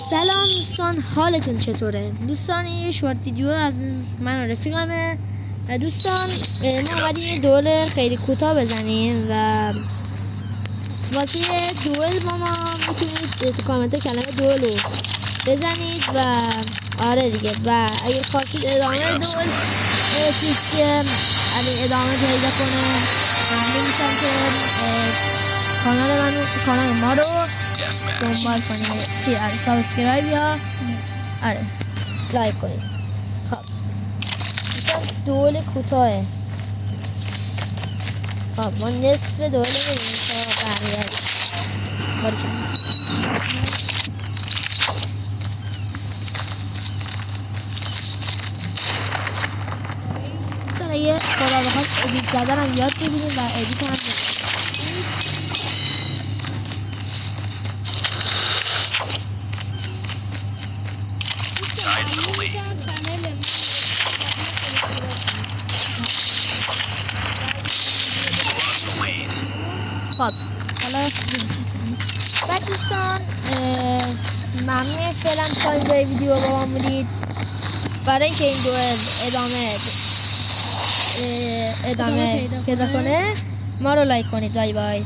سلام دوستان، حالتون چطوره؟ دوستان یه شورت ویدیو از من و رفیقمه و دوستان ما اومدیم دوئل خیلی کوتاه بزنیم و واسه دوئل ما میتونید تو کامنت کلمه دوئل رو بزنید و آره دیگه. و اگه خواستید ادامه دوئل چیز شه، یعنی ادامه پیدا کنه، ممنون میشم که کانال ما رو دنبال کنید، که آره سابسکرایب یا آره لایک کنید. خب مثلا دوئل کوتاهه. خب ما نصف دوئل میدیم تا بقیه باری کنیم. مثلا یه خدا بخواد ادیت کردن هم یاد بگیریم و ادیت هم خب حالا بعد دوستان ممنون فعلا تا اینجای ویدیو با ما بودید. برای اینکه این دوئل ادامه پیدا کنه ما رو لایک کنید. بای بای.